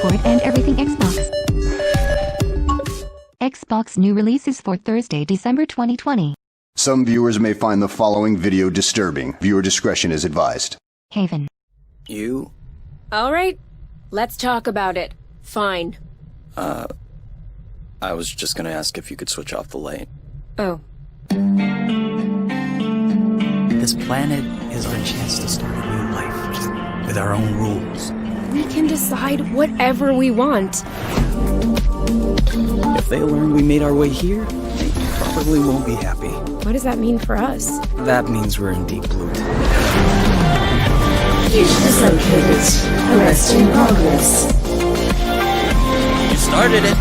support and everything Xbox. Xbox new releases for Thursday, December 2020. Some viewers may find the following video disturbing. Viewer discretion is advised. Haven. You? Alright, let's talk about it. Fine. I was just gonna ask if you could switch off the light. Oh. This planet is our chance to start a new life, with our own rules. We can decide whatever we want. If they learn we made our way here, they probably won't be happy. What does that mean for us? That means we're in deep blue. Mission dislocated. Arrest in progress. You started it.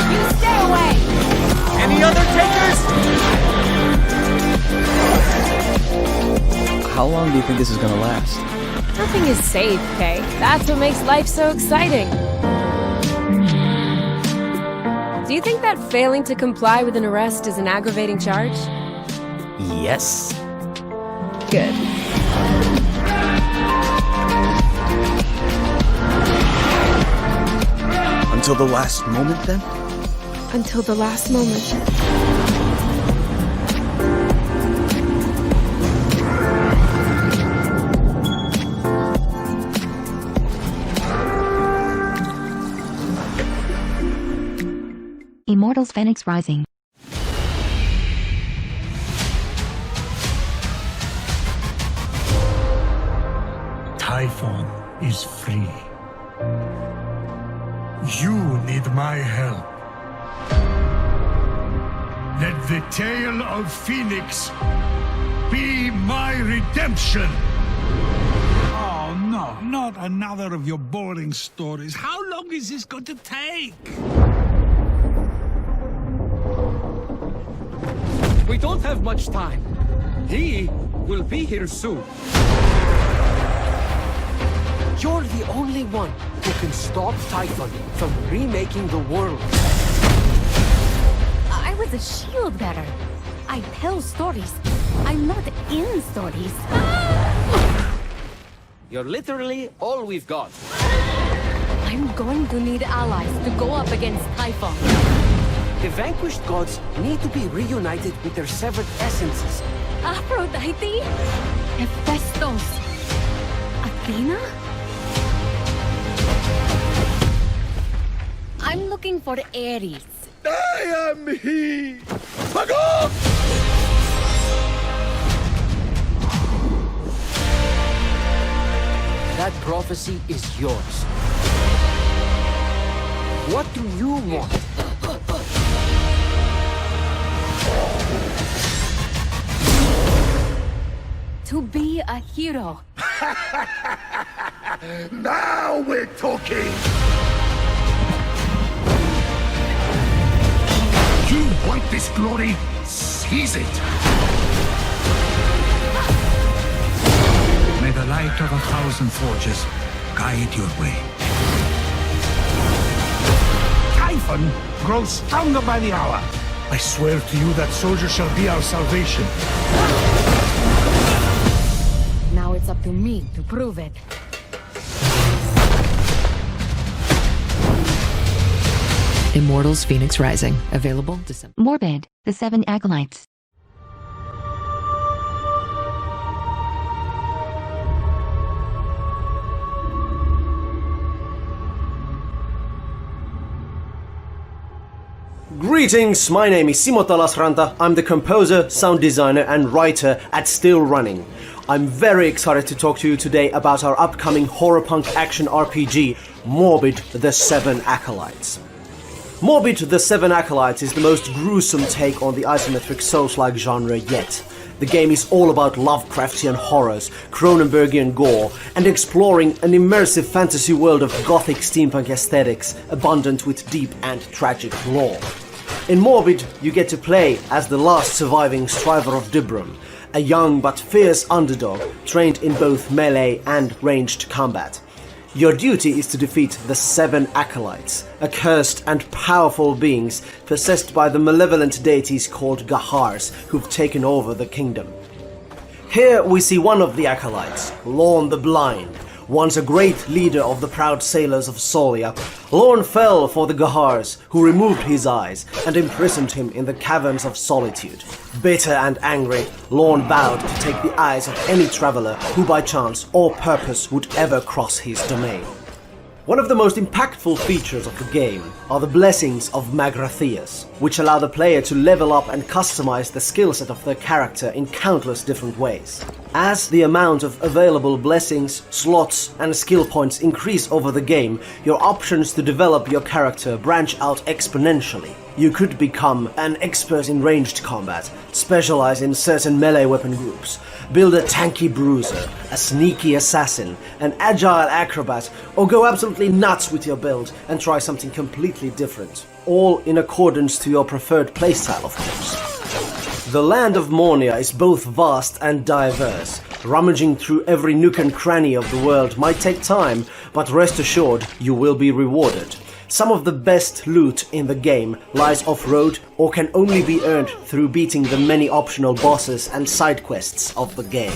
You stay away! Any other takers? How long do you think this is gonna last? Nothing is safe, Kay. That's what makes life so exciting. Do you think that failing to comply with an arrest is an aggravating charge? Yes. Good. Until the last moment, then? Until the last moment. Immortals Fenyx Rising. Typhon is free. You need my help. Let the tale of Fenyx be my redemption. Oh, no, not another of your boring stories. How long is this going to take? We don't have much time. He will be here soon. You're the only one who can stop Typhon from remaking the world. I was a shield bearer. I tell stories. I'm not in stories. You're literally all we've got. I'm going to need allies to go up against Typhon. The vanquished gods need to be reunited with their severed essences. Aphrodite? Hephaestus? Athena? I'm looking for Ares. I am he! Fuck off! That prophecy is yours. What do you want? To be a hero. Now we're talking! You want this glory? Seize it! May the light of 1,000 forges guide your way. Typhon grows stronger by the hour. I swear to you that soldier shall be our salvation. Now it's up to me to prove it. Immortals Fenyx Rising. Available December. Morbid, the 7 Acolytes. Greetings, my name is InterLASHional. I'm the composer, sound designer and writer at Still Running. I'm very excited to talk to you today about our upcoming horror punk action RPG, Morbid, the 7 Acolytes. Morbid, the 7 Acolytes is the most gruesome take on the isometric Souls-like genre yet. The game is all about Lovecraftian horrors, Cronenbergian gore, and exploring an immersive fantasy world of gothic steampunk aesthetics, abundant with deep and tragic lore. In Morbid, you get to play as the last surviving striver of Dibram, a young but fierce underdog trained in both melee and ranged combat. Your duty is to defeat the 7 Acolytes, accursed and powerful beings possessed by the malevolent deities called Gahars, who've taken over the kingdom. Here we see one of the Acolytes, Lorn the Blind, Once a great leader of the proud sailors of Solia, Lorn fell for the Gahars, who removed his eyes and imprisoned him in the caverns of solitude. Bitter and angry, Lorn vowed to take the eyes of any traveler who by chance or purpose would ever cross his domain. One of the most impactful features of the game are the blessings of Magratheas, which allow the player to level up and customize the skill set of their character in countless different ways. As the amount of available blessings, slots, and skill points increase over the game, your options to develop your character branch out exponentially. You could become an expert in ranged combat, specialize in certain melee weapon groups, build a tanky bruiser, a sneaky assassin, an agile acrobat, or go absolutely nuts with your build and try something completely different. All in accordance to your preferred playstyle, of course. The land of Mornia is both vast and diverse. Rummaging through every nook and cranny of the world might take time, but rest assured you will be rewarded. Some of the best loot in the game lies off-road or can only be earned through beating the many optional bosses and side quests of the game.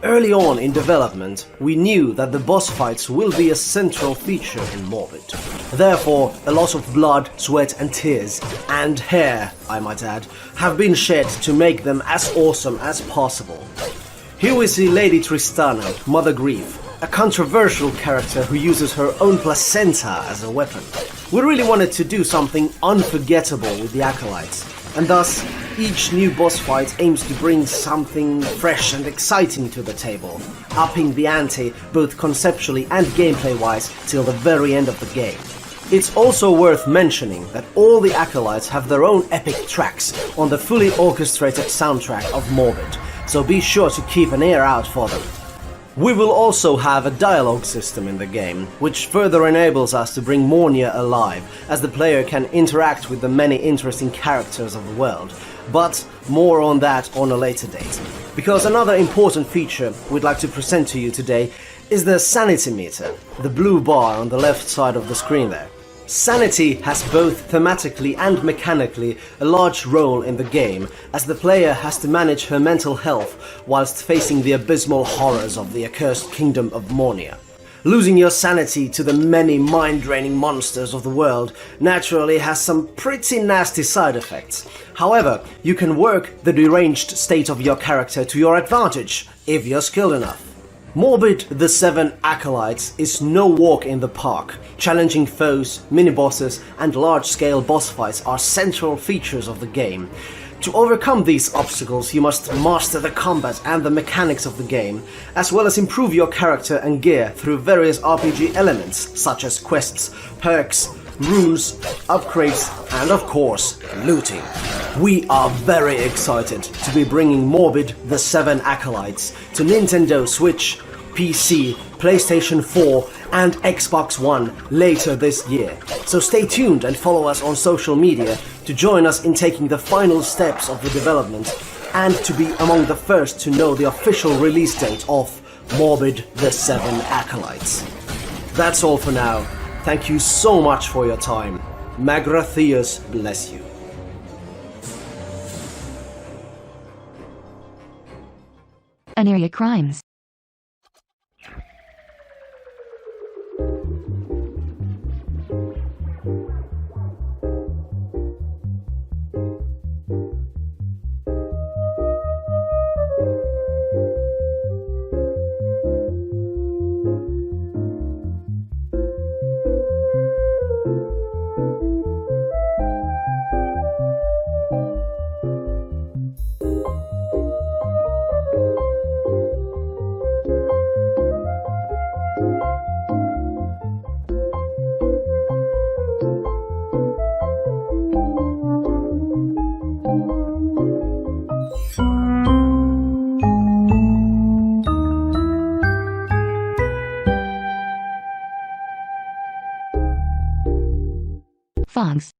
Early on in development, we knew that the boss fights will be a central feature in Morbid. Therefore, a lot of blood, sweat and tears, and hair, I might add, have been shed to make them as awesome as possible. Here we see Lady Tristana, Mother Grief, a controversial character who uses her own placenta as a weapon. We really wanted to do something unforgettable with the Acolytes, and thus each new boss fight aims to bring something fresh and exciting to the table, upping the ante both conceptually and gameplay-wise till the very end of the game. It's also worth mentioning that all the Acolytes have their own epic tracks on the fully orchestrated soundtrack of Morbid, so be sure to keep an ear out for them. We will also have a dialogue system in the game, which further enables us to bring Mornia alive, as the player can interact with the many interesting characters of the world. But more on that on a later date. Because another important feature we'd like to present to you today is the sanity meter, the blue bar on the left side of the screen there. Sanity has both thematically and mechanically a large role in the game, as the player has to manage her mental health whilst facing the abysmal horrors of the accursed kingdom of Mornia. Losing your sanity to the many mind-draining monsters of the world naturally has some pretty nasty side effects. However, you can work the deranged state of your character to your advantage, if you're skilled enough. Morbid the 7 Acolytes is no walk in the park. Challenging foes, mini-bosses and large-scale boss fights are central features of the game. To overcome these obstacles, you must master the combat and the mechanics of the game, as well as improve your character and gear through various RPG elements, such as quests, perks, runes, upgrades, and of course, looting. We are very excited to be bringing Morbid the 7 Acolytes to Nintendo Switch, PC, PlayStation 4, and Xbox One later this year. So stay tuned and follow us on social media to join us in taking the final steps of the development and to be among the first to know the official release date of Morbid the 7 Acolytes. That's all for now. Thank you so much for your time. Magratheas bless you. Oniria Crimes. PHOGS.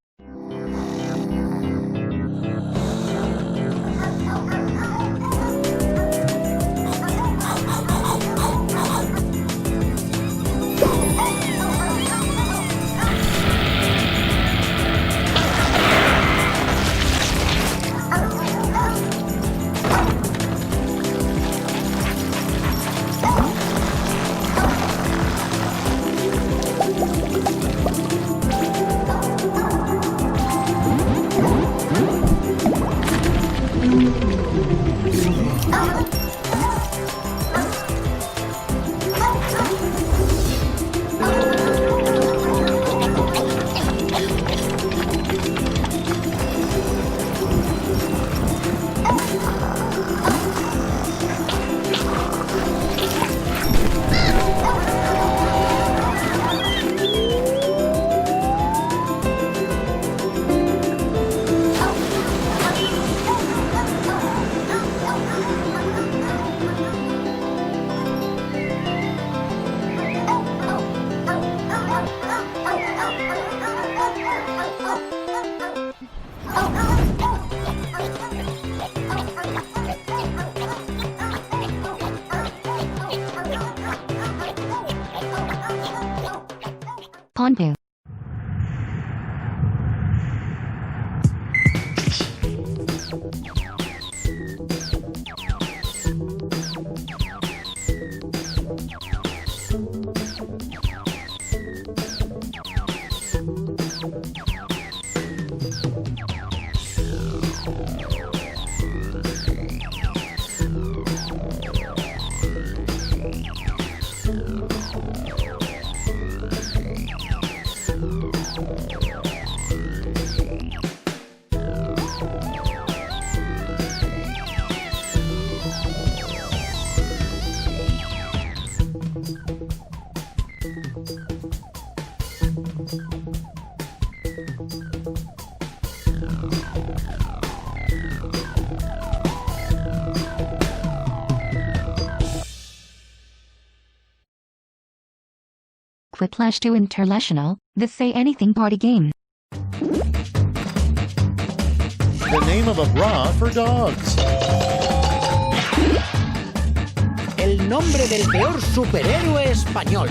Ponpu. Quiplash to InterLASHional, the Say Anything party game. The name of a bra for dogs. El nombre del peor superhéroe español.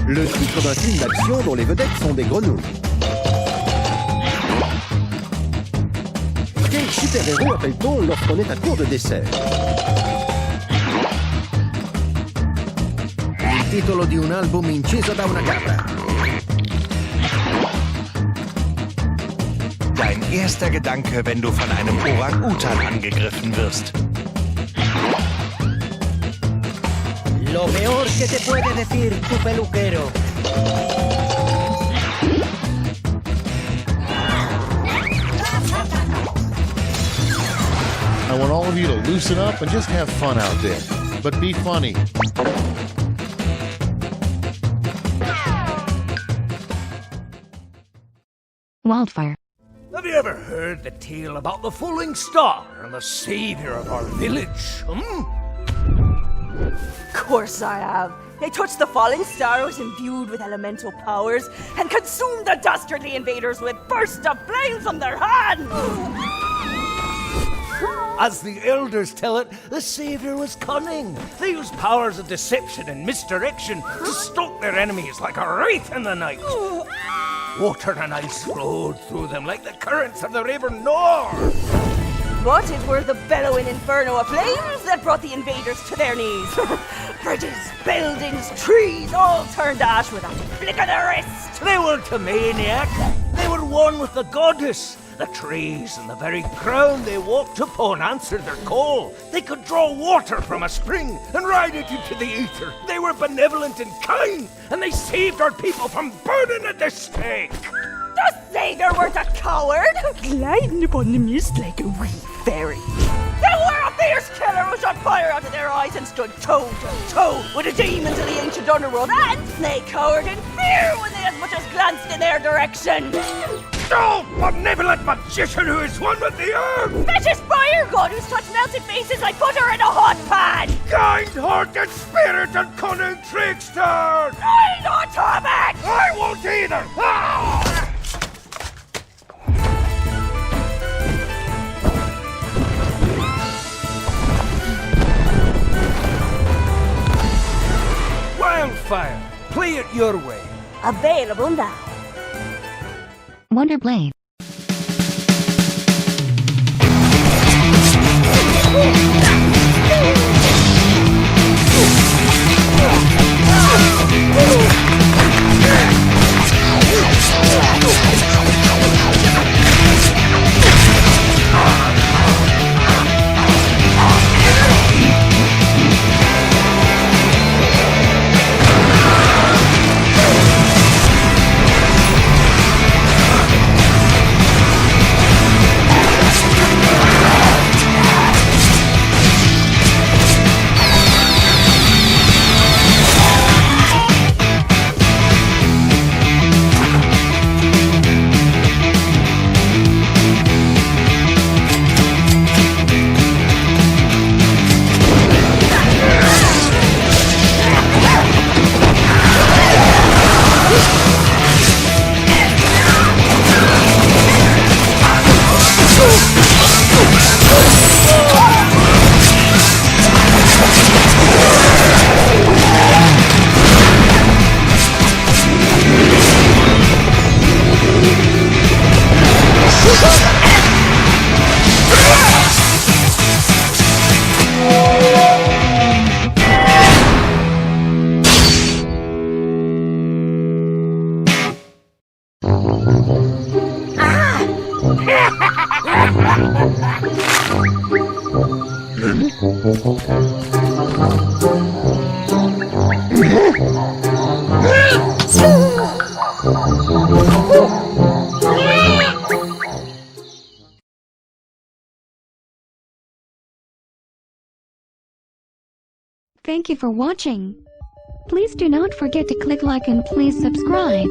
Le titre d'un film d'action dont les vedettes sont des grenouilles. Quel super-héros appelle-t-on lorsqu'on est à court de dessert? Il titolo di un album inciso da una capra. Dein erster Gedanke, wenn du von einem Orang-Utan angegriffen wirst. Lo peor que te puede decir tu peluquero. I want all of you to loosen up and just have fun out there. But be funny. Wildfire. Have you ever heard the tale about the falling star and the savior of our village? Of course I have. They touched the falling star, was imbued with elemental powers, and consumed the dastardly invaders with bursts of flame from their hands! As the elders tell it, the savior was cunning. They used powers of deception and misdirection to stalk their enemies like a wraith in the night. Water and ice flowed through them like the currents of the river Nor. But it were the bellowing inferno of flames that brought the invaders to their knees. Bridges, buildings, trees, all turned to ash with a flick of the wrist. They weren't a maniac. They were one with the goddess. The trees and the very ground they walked upon answered their call. They could draw water from a spring and ride it into the ether. They were benevolent and kind, and they saved our people from burning at the stake. The savior weren't a coward, gliding upon the mist like a wee fairy. They were a fierce killer who shot fire out of their eyes and stood toe to toe with the demons of the ancient underworld, and they cowered in fear when they as much as glanced in their direction. Oh, benevolent magician who is one with the earth! Vicious fire god whose touch melted faces like butter in a hot pan! Kind-hearted spirit and cunning trickster! I don't have it! I won't either! Ah! Wildfire, play it your way. Available now. Wonder Blade. Thank you for watching. Please do not forget to click like and please subscribe.